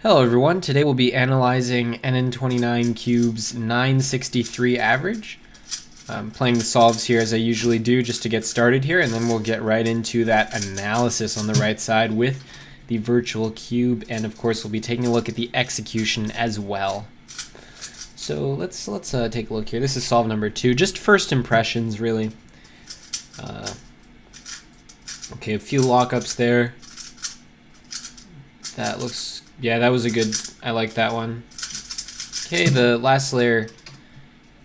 Hello everyone, today we'll be analyzing NN29Cubes 963 average. I'm playing the solves here as I usually do just to get started here, and then we'll get right into that analysis on the right side with the virtual cube, and of course we'll be taking a look at the execution as well. So let's take a look here. This is solve number 2, just first impressions really. Okay, a few lockups there. That looks, yeah, that was a good, I like that one. Okay, the last layer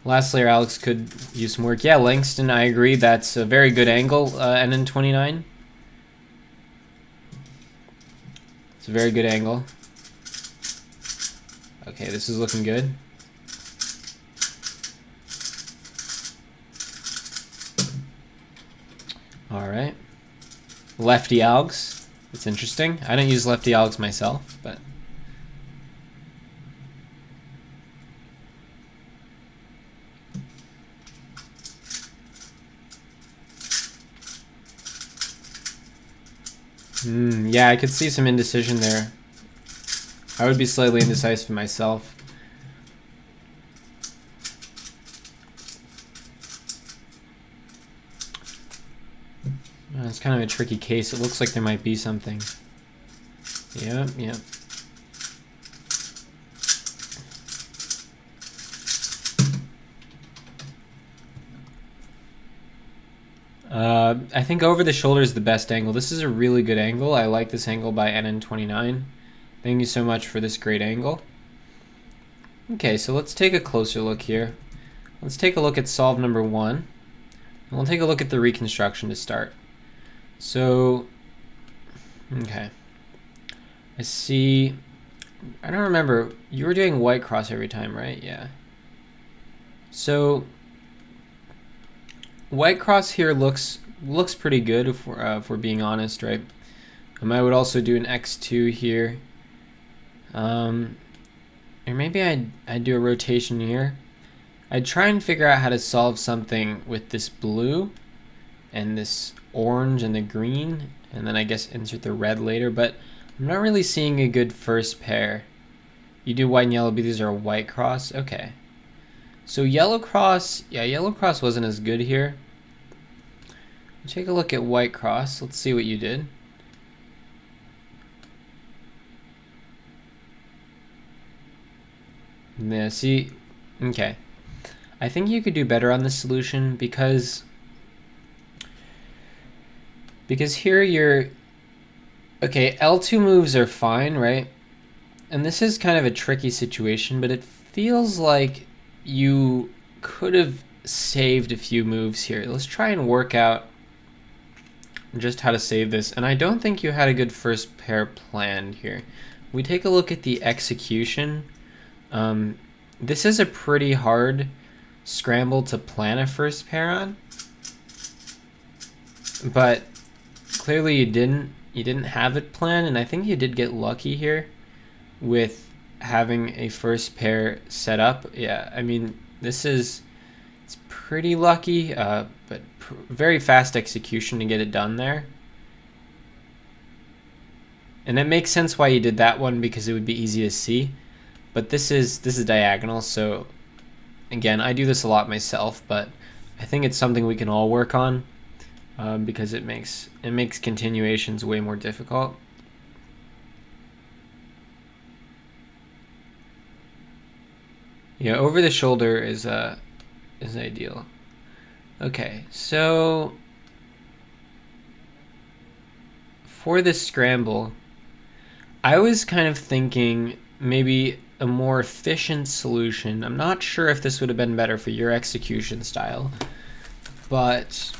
Alex could use some work. Yeah, Langston, I agree, that's a very good angle, NN29. It's a very good angle. Okay, this is looking good. Alright. Lefty Alex. It's interesting. I don't use lefty Alex myself, but yeah, I could see some indecision there. I would be slightly indecisive myself. It's kind of a tricky case. It looks like there might be something. Yep. I think over the shoulder is the best angle. This is a really good angle. I like this angle by NN29. Thank you so much for this great angle. Okay, so let's take a closer look here. Let's take a look at solve number 1. And we'll take a look at the reconstruction to start. So, okay. I see, I don't remember, you were doing white cross every time, right? Yeah. So, white cross here looks pretty good if we're being honest, right? I would also do an x2 here. Or maybe I'd do a rotation here. I'd try and figure out how to solve something with this blue and this orange and the green, and then I guess insert the red later, but I'm not really seeing a good first pair. You do white and yellow, but these are a white cross. Okay. So yellow cross, yeah, yellow cross wasn't as good here. Take a look at white cross. Let's see what you did. Yeah, see, okay. I think you could do better on this solution because here you're, okay, L2 moves are fine, right? And this is kind of a tricky situation, but it feels like you could have saved a few moves here. Let's try and work out just how to save this. And I don't think you had a good first pair planned here. We take a look at the execution. This is a pretty hard scramble to plan a first pair on, but clearly you didn't have it planned, and I think you did get lucky here with having a first pair set up. Yeah, I mean, it's pretty lucky, but very fast execution to get it done there. And it makes sense why you did that one, because it would be easy to see. But this is diagonal, so again, I do this a lot myself, but I think it's something we can all work on, because it makes continuations way more difficult. Yeah, over the shoulder is ideal. Okay, so for this scramble, I was kind of thinking maybe a more efficient solution. I'm not sure if this would have been better for your execution style, but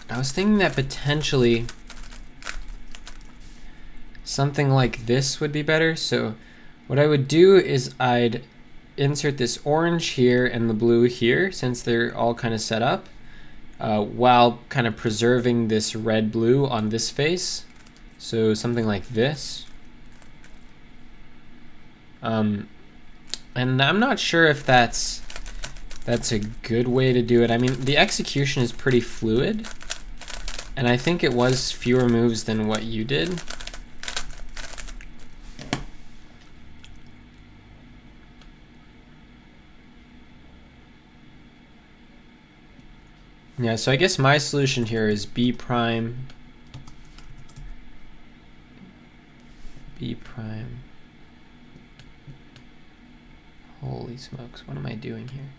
I was thinking that potentially something like this would be better. So what I would do is I'd insert this orange here and the blue here, since they're all kind of set up, while kind of preserving this red-blue on this face. So something like this. And I'm not sure if that's a good way to do it. I mean, the execution is pretty fluid, and I think it was fewer moves than what you did. Yeah, so I guess my solution here is B prime, B prime. Holy smokes, what am I doing here?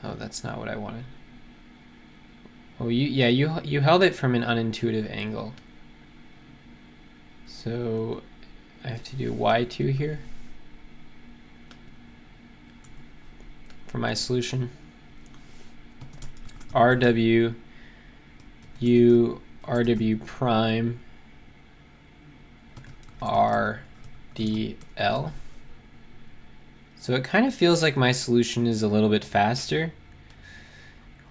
Oh, that's not what I wanted. Oh, you held it from an unintuitive angle. So I have to do y2 here for my solution. RW, U, RW prime, RDL. So it kind of feels like my solution is a little bit faster.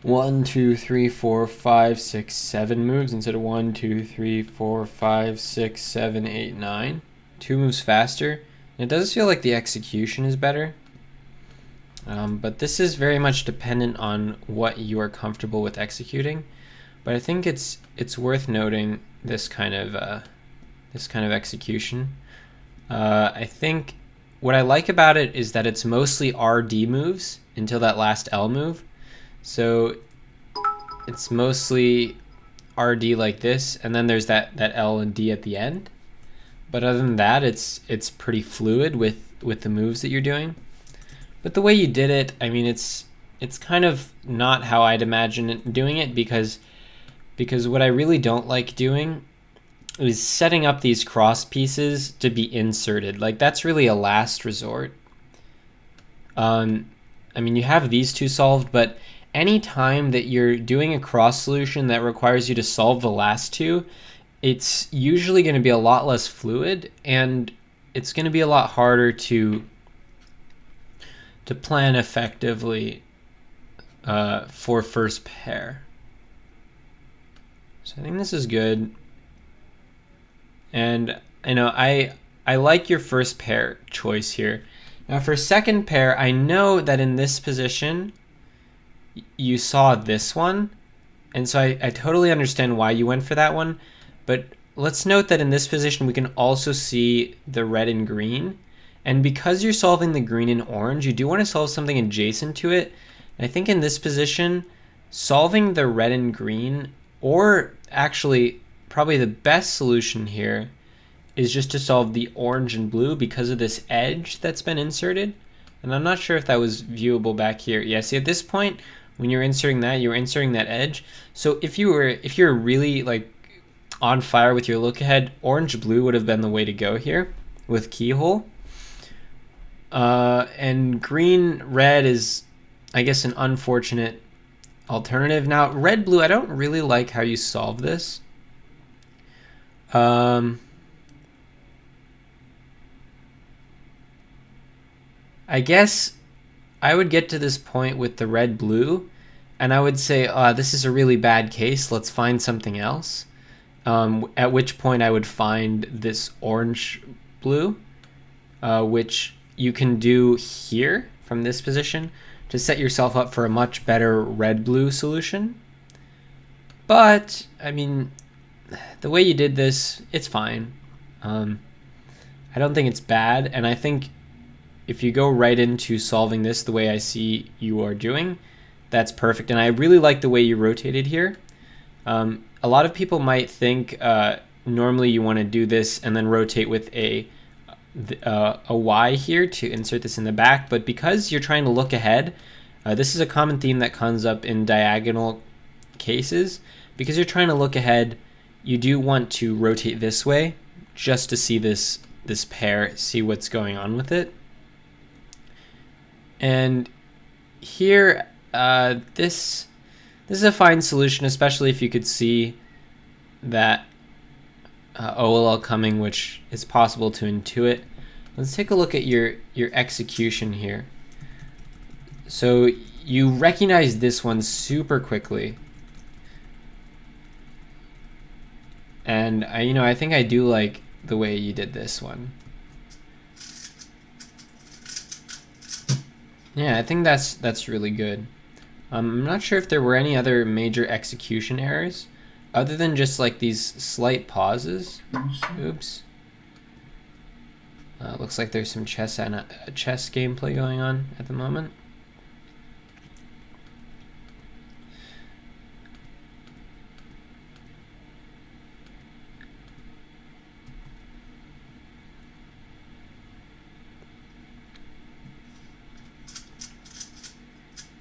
1, 2, 3, 4, 5, 6, 7 moves instead of 1, 2, 3, 4, 5, 6, 7, 8, 9. 2 moves faster. And it does feel like the execution is better. But this is very much dependent on what you are comfortable with executing. But I think it's worth noting this kind of execution. I think what I like about it is that it's mostly RD moves until that last L move. So it's mostly RD like this, and then there's that L and D at the end. But other than that, it's pretty fluid with the moves that you're doing. But the way you did it, I mean, it's kind of not how I'd imagine doing it, because what I really don't like doing is setting up these cross pieces to be inserted. Like, that's really a last resort. I mean, you have these two solved, but any time that you're doing a cross solution that requires you to solve the last two, it's usually going to be a lot less fluid, and it's going to be a lot harder to plan effectively for first pair. So I think this is good. And I know I like your first pair choice here. Now for second pair, I know that in this position you saw this one, and so I totally understand why you went for that one. But let's note that in this position we can also see the red and green. And because you're solving the green and orange, you do want to solve something adjacent to it. And I think in this position, solving the red and green, or actually probably the best solution here, is just to solve the orange and blue because of this edge that's been inserted. And I'm not sure if that was viewable back here. Yeah, see at this point, when you're inserting that, you're inserting that edge. So if you're really like on fire with your look ahead, orange blue would have been the way to go here with keyhole. And green red is, I guess, an unfortunate alternative. Now red blue, I don't really like how you solve this. I guess I would get to this point with the red blue and I would say, this is a really bad case, let's find something else. At which point I would find this orange blue, which you can do here from this position to set yourself up for a much better red-blue solution. But, I mean, the way you did this, it's fine. I don't think it's bad, and I think if you go right into solving this the way I see you are doing, that's perfect. And I really like the way you rotated here. A lot of people might think normally you want to do this and then rotate with a Y here to insert this in the back, but because you're trying to look ahead, this is a common theme that comes up in diagonal cases. Because you're trying to look ahead, you do want to rotate this way just to see this pair, see what's going on with it. And here, this is a fine solution, especially if you could see that OLL coming, which is possible to intuit. Let's take a look at your execution here. So you recognize this one super quickly. And I think I do like the way you did this one. Yeah, I think that's really good. I'm not sure if there were any other major execution errors other than just like these slight pauses. Oops. Looks like there's some chess gameplay going on at the moment.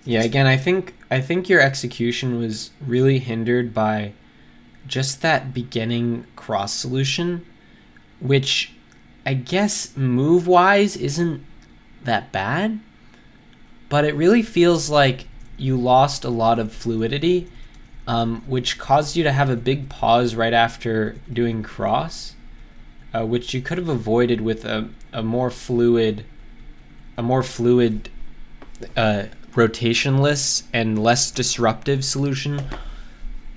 Yeah, again, I think your execution was really hindered by just that beginning cross solution, which I guess move-wise isn't that bad, but it really feels like you lost a lot of fluidity, which caused you to have a big pause right after doing cross, which you could have avoided with a more fluid rotationless and less disruptive solution.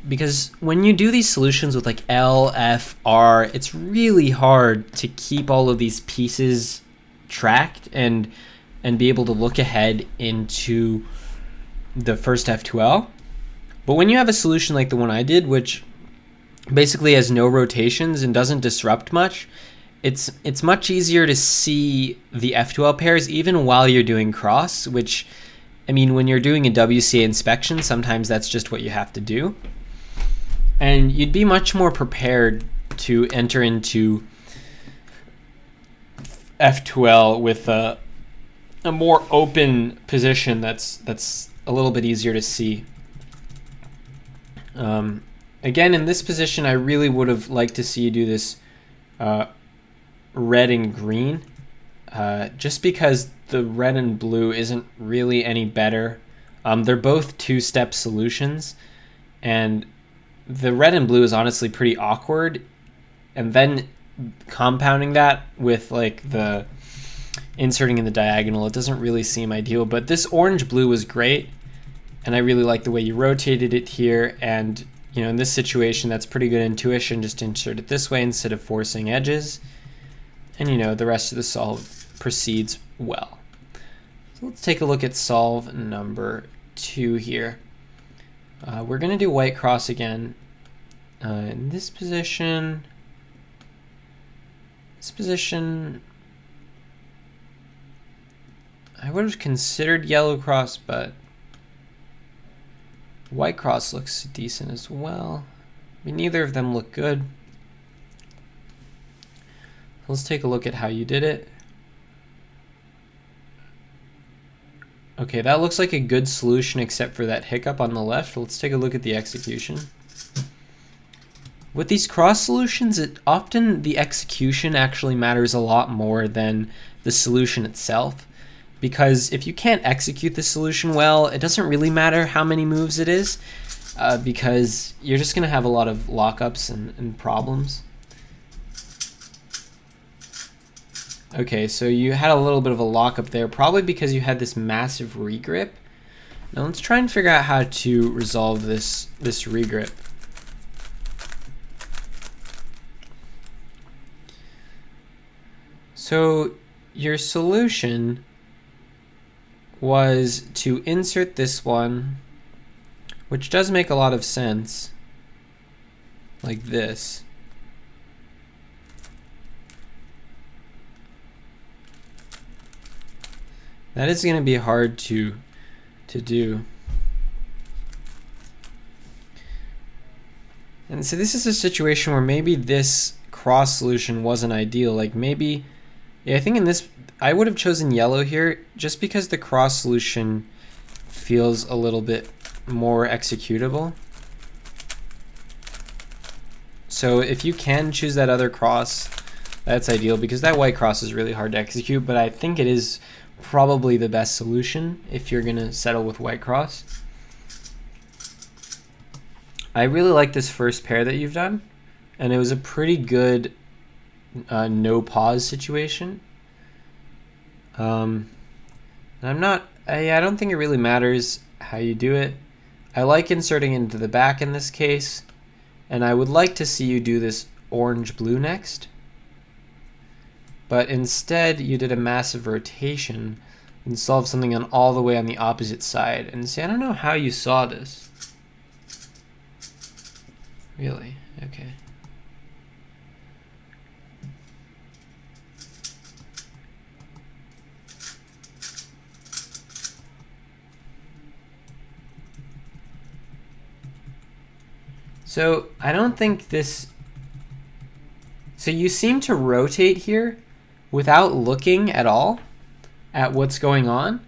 Because when you do these solutions with like L, F, R, it's really hard to keep all of these pieces tracked and be able to look ahead into the first F2L. But when you have a solution like the one I did, which basically has no rotations and doesn't disrupt much, it's much easier to see the F2L pairs even while you're doing cross, which, I mean, when you're doing a WCA inspection, sometimes that's just what you have to do. And you'd be much more prepared to enter into F2L with a more open position that's a little bit easier to see. Again, in this position, I really would have liked to see you do this red and green, just because the red and blue isn't really any better. They're both two-step solutions, and the red and blue is honestly pretty awkward, and then compounding that with like the inserting in the diagonal, it doesn't really seem ideal. But this orange blue was great, and I really like the way you rotated it here. And you know, in this situation, that's pretty good intuition, just to insert it this way instead of forcing edges. And you know, the rest of the solve proceeds well. So let's take a look at solve number 2 here. We're going to do white cross again. In this position, I would have considered yellow cross, but white cross looks decent as well. I mean, neither of them look good. Let's take a look at how you did it. Okay, that looks like a good solution except for that hiccup on the left. Let's take a look at the execution. With these cross solutions, often the execution actually matters a lot more than the solution itself. Because if you can't execute the solution well, it doesn't really matter how many moves it is, because you're just going to have a lot of lockups and problems. Okay, so you had a little bit of a lockup there, probably because you had this massive regrip. Now let's try and figure out how to resolve this regrip. So your solution was to insert this one, which does make a lot of sense, like this. That is going to be hard to do. And so this is a situation where maybe this cross solution wasn't ideal. Like maybe, yeah, I think in this, I would have chosen yellow here just because the cross solution feels a little bit more executable. So if you can choose that other cross, that's ideal, because that white cross is really hard to execute, but I think it is probably the best solution if you're going to settle with white cross. I really like this first pair that you've done, and it was a pretty good no pause situation. I don't think it really matters how you do it. I like inserting into the back in this case, and I would like to see you do this orange blue next. But instead, you did a massive rotation and solved something on all the way on the opposite side. And see, I don't know how you saw this. Really? Okay. So I don't think this... So you seem to rotate here without looking at all at what's going on.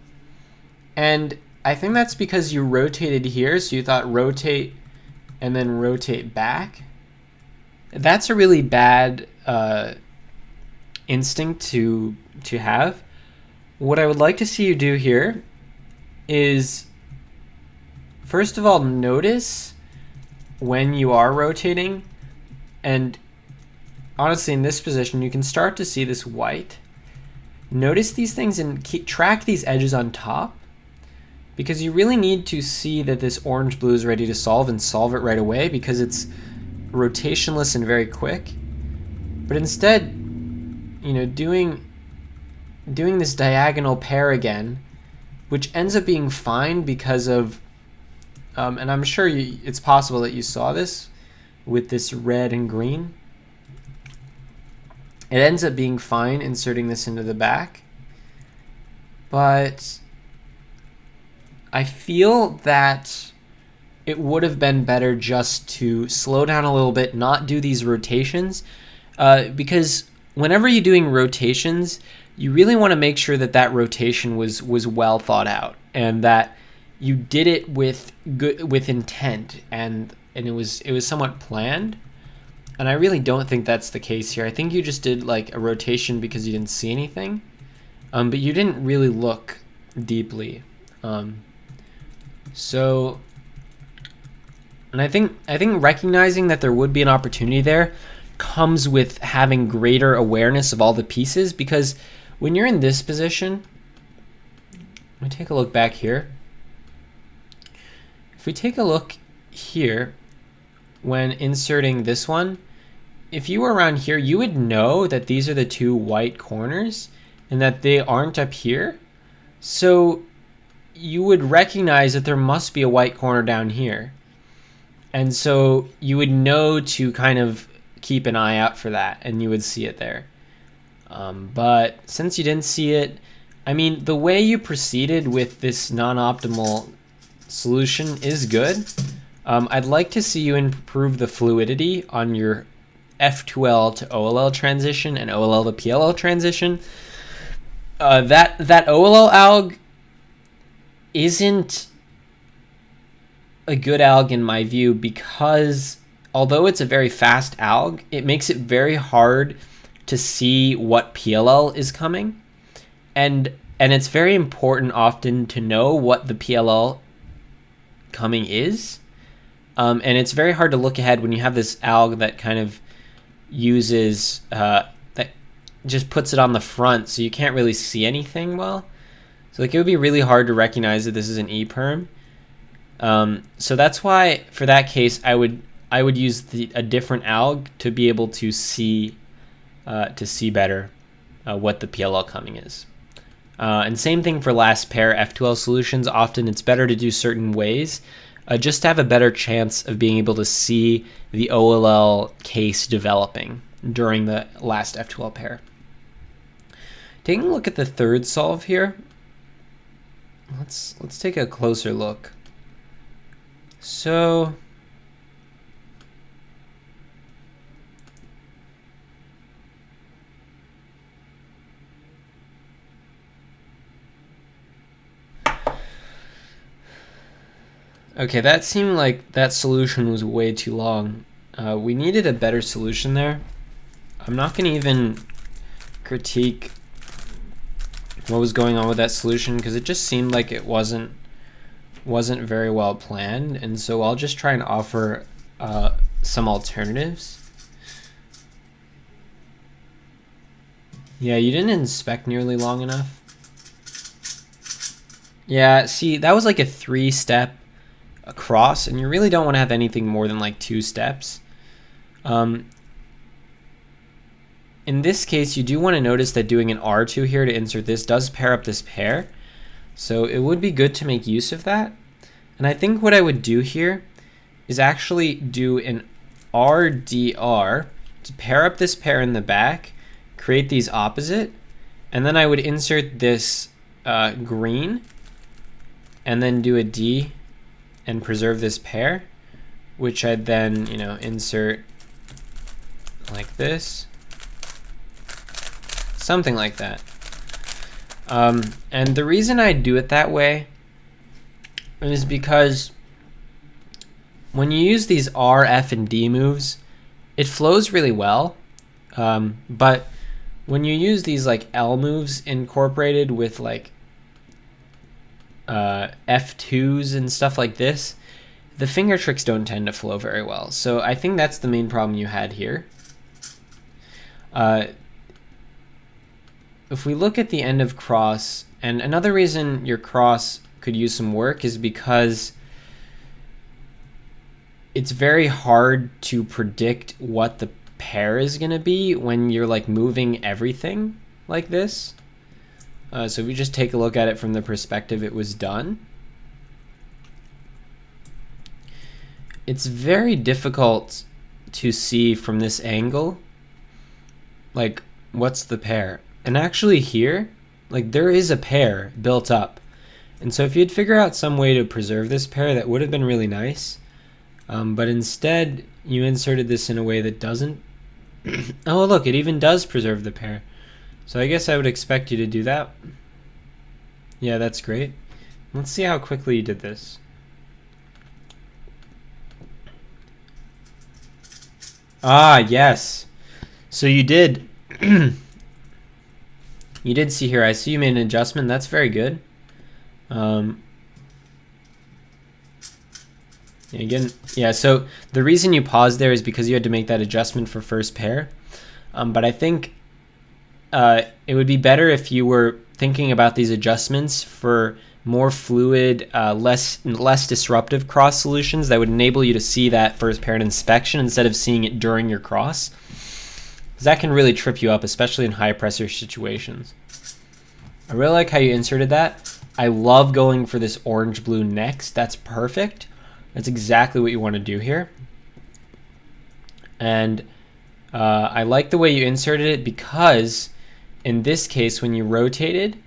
And I think that's because you rotated here, so you thought rotate and then rotate back. That's a really bad instinct to have. What I would like to see you do here is, first of all, notice when you are rotating, and honestly in this position you can start to see this white. Notice these things and track these edges on top, because you really need to see that this orange blue is ready to solve and solve it right away, because it's rotationless and very quick. But instead, you know, doing this diagonal pair again, which ends up being fine because of and I'm sure it's possible that you saw this with this red and green. It ends up being fine inserting this into the back, but I feel that it would have been better just to slow down a little bit, not do these rotations, because whenever you're doing rotations, you really want to make sure that that rotation was well thought out, and that you did it with intent, and it was somewhat planned. And I really don't think that's the case here. I think you just did like a rotation because you didn't see anything, but you didn't really look deeply. So, and I think recognizing that there would be an opportunity there comes with having greater awareness of all the pieces, because when you're in this position, let me take a look back here. If we take a look here, when inserting this one, if you were around here, you would know that these are the two white corners and that they aren't up here. So you would recognize that there must be a white corner down here. And so you would know to kind of keep an eye out for that, and you would see it there. But since you didn't see it, I mean, the way you proceeded with this non-optimal solution is good. I'd like to see you improve the fluidity on your F2L to OLL transition and OLL to PLL transition. That OLL alg isn't a good alg in my view, because although it's a very fast alg, it makes it very hard to see what PLL is coming, and it's very important often to know what the PLL coming is. And it's very hard to look ahead when you have this alg that kind of uses, that just puts it on the front, so you can't really see anything well. So like it would be really hard to recognize that this is an E-perm. So that's why for that case I would use a different alg to be able to see better what the PLL coming is. And same thing for last pair F2L solutions. Often it's better to do certain ways, just to have a better chance of being able to see the OLL case developing during the last F2L pair. Taking a look at the third solve here, let's take a closer look. So okay, that seemed like that solution was way too long. We needed a better solution there. I'm not going to even critique what was going on with that solution, because it just seemed like it wasn't very well planned, and so I'll just try and offer some alternatives. Yeah, you didn't inspect nearly long enough. Yeah, see, that was like a 3-step across, and you really don't want to have anything more than like 2 steps. In this case, you do want to notice that doing an R2 here to insert this does pair up this pair, so it would be good to make use of that. And I think what I would do here is actually do an RDR to pair up this pair in the back, create these opposite, and then I would insert this green, and then do a D and preserve this pair, which I'd then, you know, insert like this, something like that. And the reason I do it that way is because when you use these R, F, and D moves, it flows really well. But when you use these like L moves incorporated with like F2s and stuff like this, the finger tricks don't tend to flow very well. So I think that's the main problem you had here. If we look at the end of cross, and another reason your cross could use some work is because it's very hard to predict what the pair is going to be when you're like moving everything like this. So if we just take a look at it from the perspective it was done, it's very difficult to see from this angle like what's the pair. And actually here, like there is a pair built up. And so if you'd figure out some way to preserve this pair, that would have been really nice. But instead, you inserted this in a way that doesn't. Oh, look, it even does preserve the pair. So I guess I would expect you to do that. Yeah, that's great. Let's see how quickly you did this. Ah, yes. So you did. You did see here. I see you made an adjustment. That's very good. Again, yeah, so the reason you paused there is because you had to make that adjustment for first pair. But I think it would be better if you were thinking about these adjustments for more fluid, less disruptive cross solutions that would enable you to see that first pair in inspection instead of seeing it during your cross. Because that can really trip you up, especially in high pressure situations. I really like how you inserted that. I love going for this orange-blue next. That's perfect. That's exactly what you want to do here. And I like the way you inserted it because in this case, when you rotated,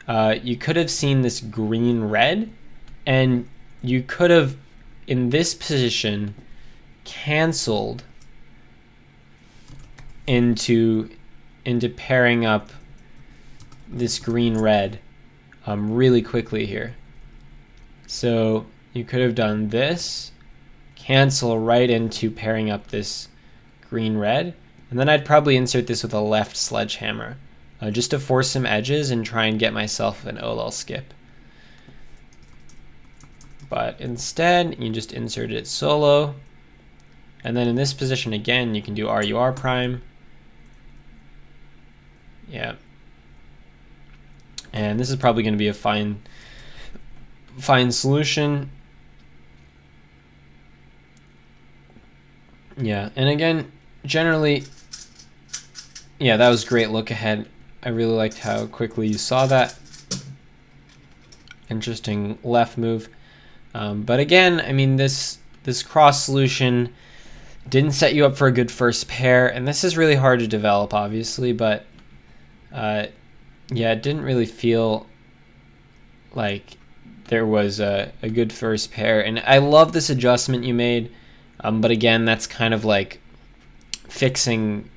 you could have seen this green-red, and you could have, in this position, canceled into pairing up this green-red really quickly here. So you could have done this, cancel right into pairing up this green-red, and then I'd probably insert this with a left sledgehammer just to force some edges and try and get myself an OLL skip. But instead, you just insert it solo, and then in this position again, you can do RUR prime. Yeah. And this is probably going to be a fine solution. Yeah, and again, generally, yeah, that was great look ahead. I really liked how quickly you saw that. Interesting left move. But again, I mean, this cross solution didn't set you up for a good first pair, and this is really hard to develop, obviously, but yeah, it didn't really feel like there was a good first pair. And I love this adjustment you made, but again, that's kind of like fixing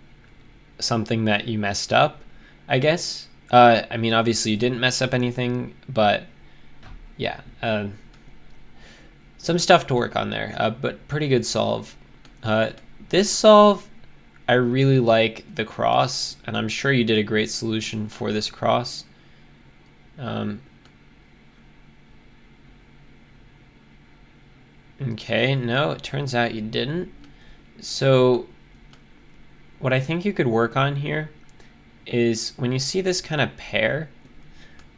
something that you messed up, I guess. I mean, obviously you didn't mess up anything, but yeah, some stuff to work on there, but pretty good solve. This solve, I really like the cross, and I'm sure you did a great solution for this cross. Okay, no, it turns out you didn't. So what I think you could work on here is when you see this kind of pair,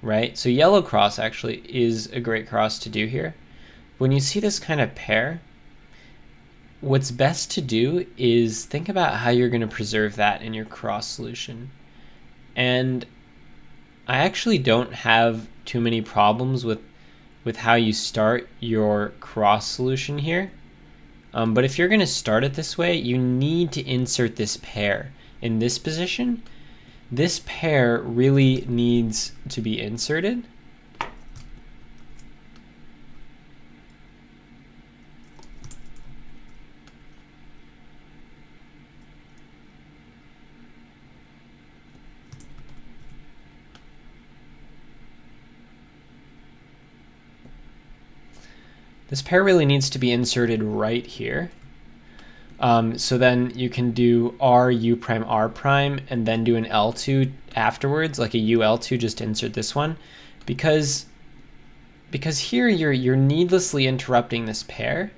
right? So yellow cross actually is a great cross to do here. When you see this kind of pair, what's best to do is think about how you're going to preserve that in your cross solution. And I actually don't have too many problems with how you start your cross solution here. But if you're going to start it this way, you need to insert this pair in this position. This pair really needs to be inserted. This pair really needs to be inserted right here. So then you can do R, U prime, R prime, and then do an L2 afterwards, like a UL2, just to insert this one. Because here you're needlessly interrupting this pair.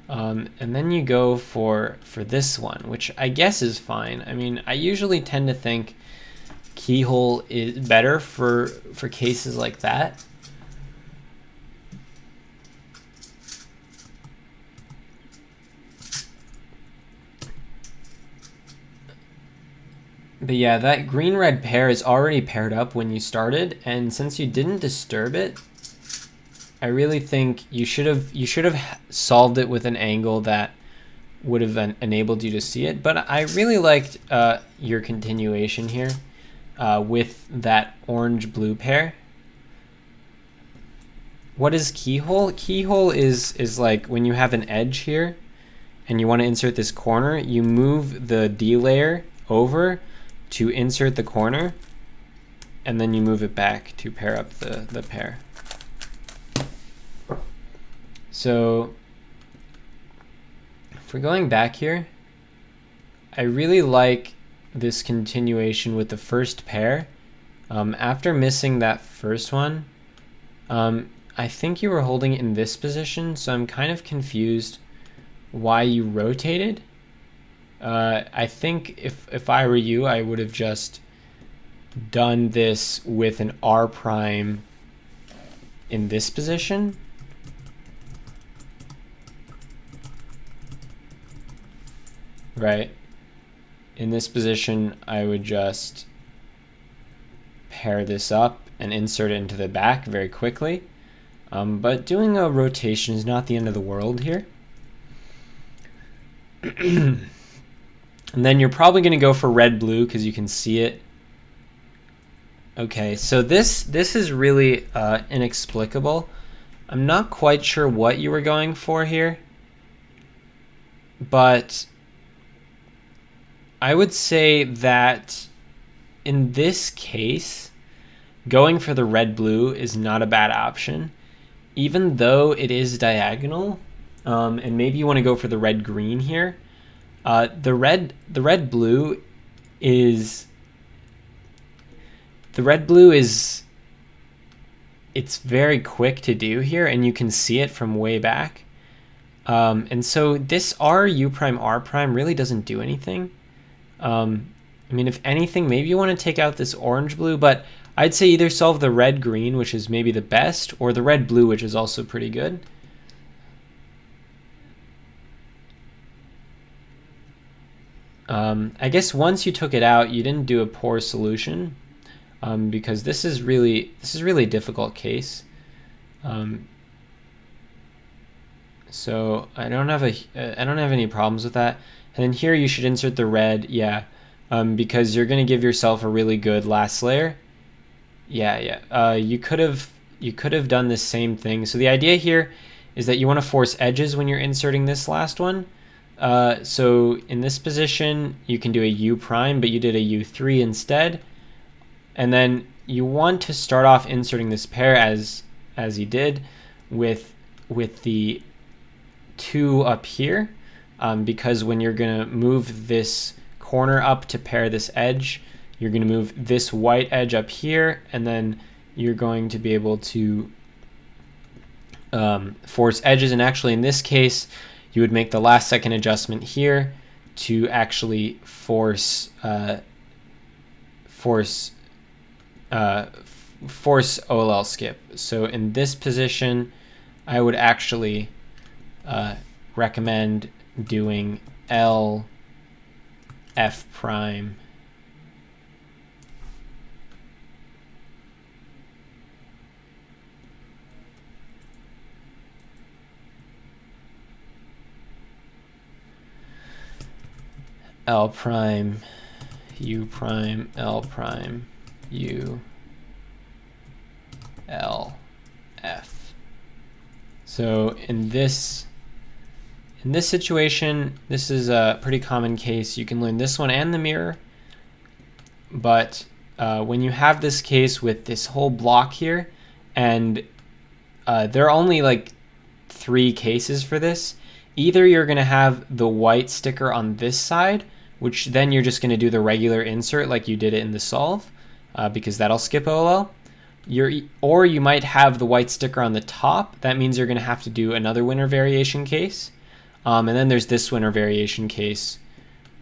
And then you go for this one, which I guess is fine. I mean, I usually tend to think keyhole is better for cases like that. But yeah, that green-red pair is already paired up when you started, and since you didn't disturb it, I really think you should have solved it with an angle that would have enabled you to see it. But I really liked your continuation here with that orange-blue pair. What is keyhole? Keyhole is like when you have an edge here, and you want to insert this corner, you move the D layer over to insert the corner, and then you move it back to pair up the pair. So if we're going back here, I really like this continuation with the first pair. After missing that first one, I think you were holding it in this position, so I'm kind of confused why you rotated. I think if I were you, I would have just done this with an R prime in this position. Right? In this position, I would just pair this up and insert it into the back very quickly. But doing a rotation is not the end of the world here. And then you're probably going to go for red-blue because you can see it. Okay, so this is really inexplicable. I'm not quite sure what you were going for here, but I would say that in this case, going for the red-blue is not a bad option, even though it is diagonal, and maybe you want to go for the red-green here. The red blue is it's very quick to do here, and you can see it from way back. And so this R U prime R prime really doesn't do anything. I mean, if anything, maybe you want to take out this orange blue, but I'd say either solve the red green, which is maybe the best, or the red blue, which is also pretty good. I guess once you took it out, you didn't do a poor solution, because this is really a difficult case. So I don't have any problems with that. And then here you should insert the red, yeah, because you're going to give yourself a really good last layer. Yeah. You could have done the same thing. So the idea here is that you want to force edges when you're inserting this last one. So in this position, you can do a U prime, but you did a U3 instead. And then you want to start off inserting this pair as you did with the 2 up here, because when you're going to move this corner up to pair this edge, you're going to move this white edge up here, and then you're going to be able to force edges. And actually in this case, you would make the last second adjustment here to actually force OLL skip. So in this position, I would actually recommend doing L F prime L prime U prime L prime U L F. So in this situation, this is a pretty common case. You can learn this one and the mirror, but when you have this case with this whole block here, and there are only like three cases for this. Either you're going to have the white sticker on this side, which then you're just going to do the regular insert like you did it in the solve, because that'll skip OLL. Or you might have the white sticker on the top. That means you're going to have to do another winner variation case. And then there's this winner variation case,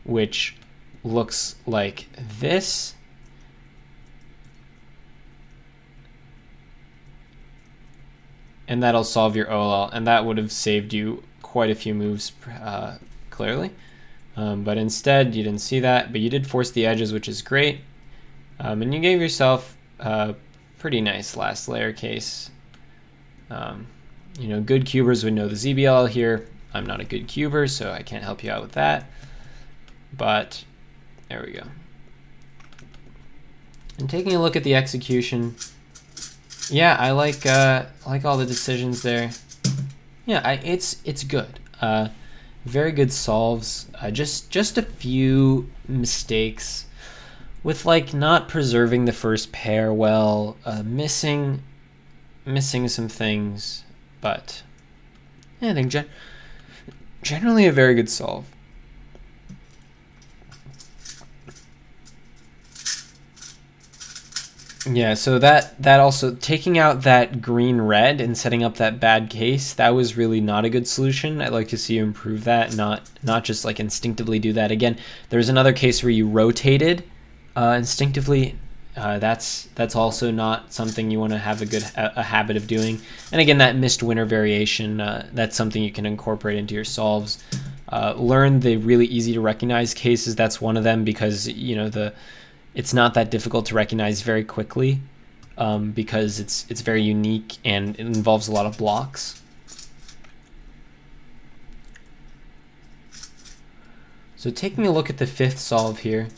which looks like this. And that'll solve your OLL, and that would have saved you quite a few moves, clearly. But instead, you didn't see that, but you did force the edges, which is great. And you gave yourself a pretty nice last layer case. You know, good cubers would know the ZBL here. I'm not a good cuber, so I can't help you out with that. But there we go. And taking a look at the execution, yeah, I like all the decisions there. Yeah, it's good. Very good solves. Just a few mistakes with like not preserving the first pair well, missing some things, but yeah, I think generally a very good solve. Yeah, so that also, taking out that green red and setting up that bad case, that was really not a good solution. I'd like to see you improve that, not just like instinctively do that again. There's another case where you rotated instinctively. That's also not something you want to have a habit of doing. And again, that missed winner variation, that's something you can incorporate into your solves. Learn the really easy to recognize cases. That's one of them, because you know it's not that difficult to recognize very quickly, because it's very unique and it involves a lot of blocks. So taking a look at the fifth solve here,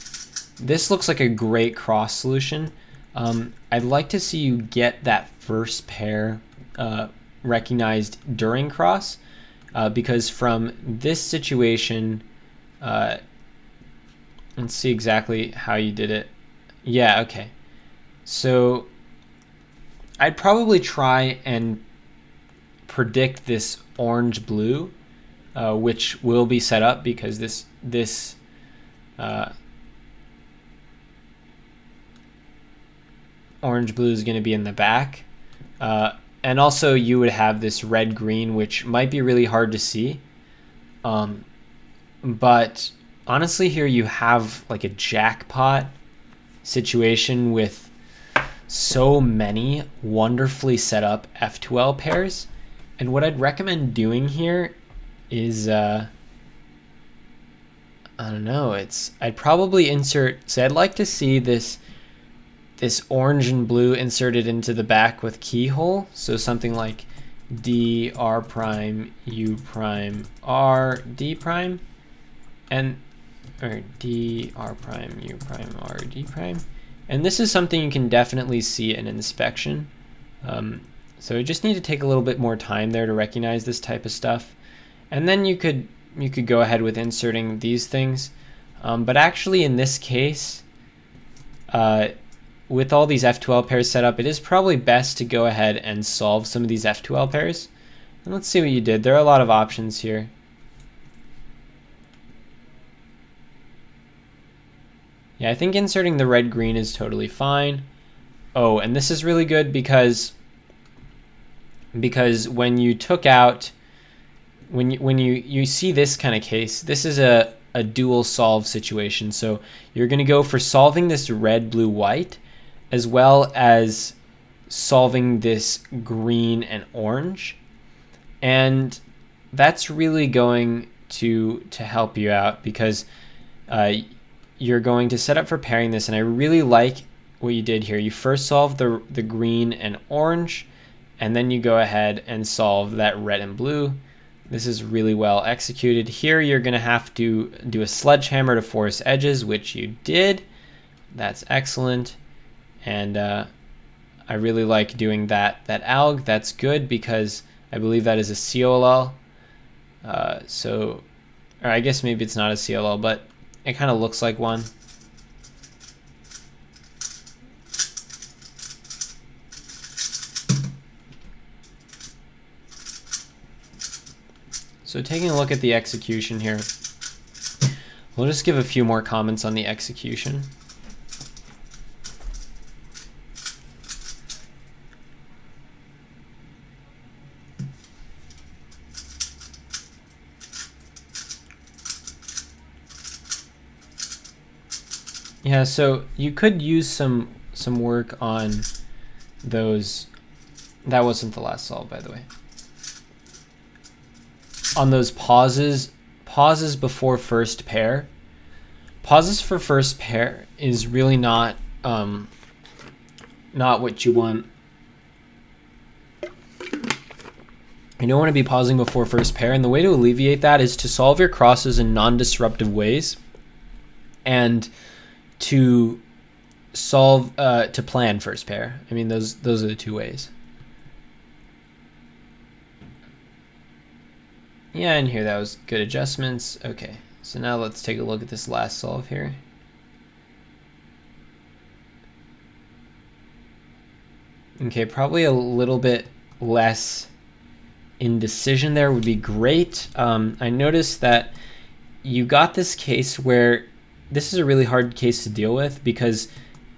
this looks like a great cross solution. I'd like to see you get that first pair recognized during cross, because from this situation, let's see exactly how you did it. Yeah, okay. So I'd probably try and predict this orange-blue, which will be set up because this orange-blue is going to be in the back. And also you would have this red-green, which might be really hard to see. But honestly, here you have like a jackpot situation with so many wonderfully set up F2L pairs. And what I'd recommend doing here is, I don't know, I'd probably insert, so I'd like to see this orange and blue inserted into the back with keyhole. So something like D, R prime, U prime, R, D prime, or D, R prime, U prime, R, D prime. And this is something you can definitely see in inspection. So you just need to take a little bit more time there to recognize this type of stuff. And then you could go ahead with inserting these things. But actually in this case, with all these F2L pairs set up, it is probably best to go ahead and solve some of these F2L pairs. And let's see what you did. There are a lot of options here. Yeah, I think inserting the red-green is totally fine. Oh, and this is really good because when you took out, when you see this kind of case, this is a dual solve situation. So you're going to go for solving this red, blue, white, as well as solving this green and orange. And that's really going to help you out, because you're going to set up for pairing this. And I really like what you did here. You first solve the green and orange, and then you go ahead and solve that red and blue. This is really well executed. Here you're going to have to do a sledgehammer to force edges, which you did. That's excellent. And I really like doing that alg. That's good because I believe that is a COLL. Or I guess maybe it's not a COLL, but it kind of looks like one. So taking a look at the execution here, we'll just give a few more comments on the execution. Yeah, so you could use some work on those. That wasn't the last solve, by the way. On those pauses before first pair. Pauses for first pair is really not what you want. You don't want to be pausing before first pair, and the way to alleviate that is to solve your crosses in non-disruptive ways, and to solve to plan first pair. I mean, those are the two ways. Yeah, and here that was good adjustments. Okay, so now let's take a look at this last solve here. Okay, probably a little bit less indecision there would be great. I noticed that you got this case where this is a really hard case to deal with because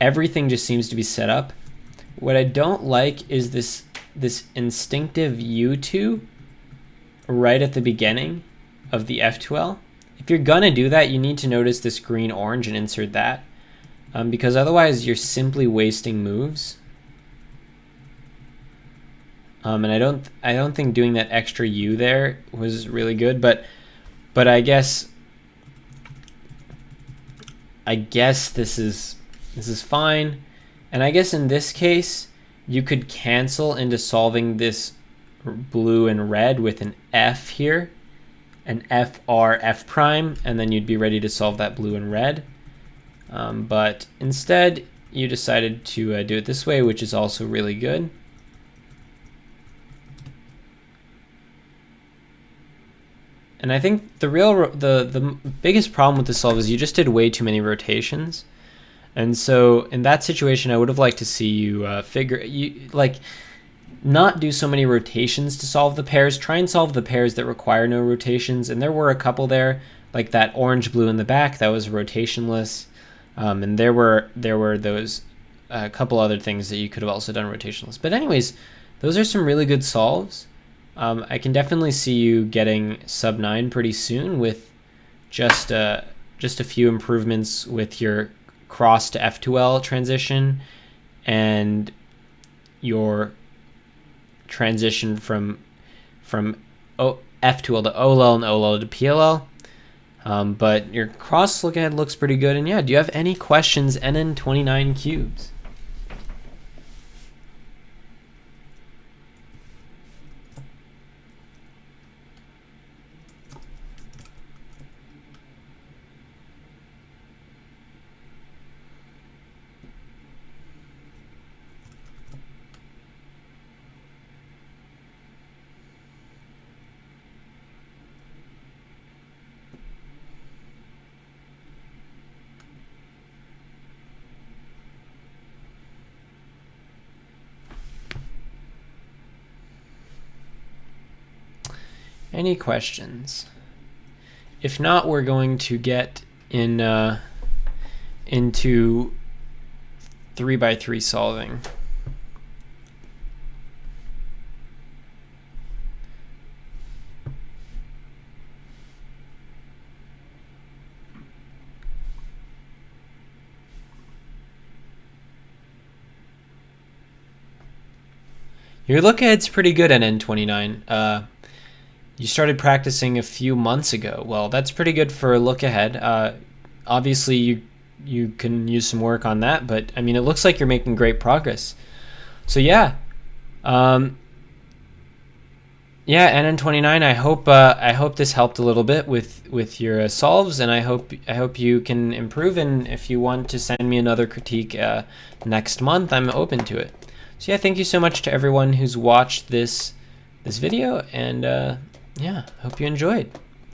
everything just seems to be set up. What I don't like is this instinctive U2 right at the beginning of the F2L. If you're gonna do that, you need to notice this green orange and insert that, because otherwise you're simply wasting moves. And I don't think doing that extra U there was really good, but I guess this is fine. And I guess in this case you could cancel into solving this blue and red with an F here, an FR F prime, and then you'd be ready to solve that blue and red. But instead you decided to do it this way, which is also really good. And I think the biggest problem with this solve is you just did way too many rotations. And so in that situation, I would have liked to see you not do so many rotations to solve the pairs. Try and solve the pairs that require no rotations. And there were a couple there, like that orange blue in the back that was rotationless. And there were those a couple other things that you could have also done rotationless. But anyways, those are some really good solves. I can definitely see you getting sub 9 pretty soon with just a few improvements with your cross to F2L transition and your transition from F2L to OLL and OLL to PLL. But your cross look ahead looks pretty good. And yeah, do you have any questions, NN29Cubes? Any questions? If not, we're going to get into 3x3 solving. Your look ahead's pretty good at NN29. You started practicing a few months ago. Well, that's pretty good for a look ahead. Obviously, you can use some work on that, but I mean, it looks like you're making great progress. So yeah, yeah, NN29. I hope this helped a little bit with your solves, and I hope you can improve. And if you want to send me another critique next month, I'm open to it. So yeah, thank you so much to everyone who's watched this video, and yeah, hope you enjoyed.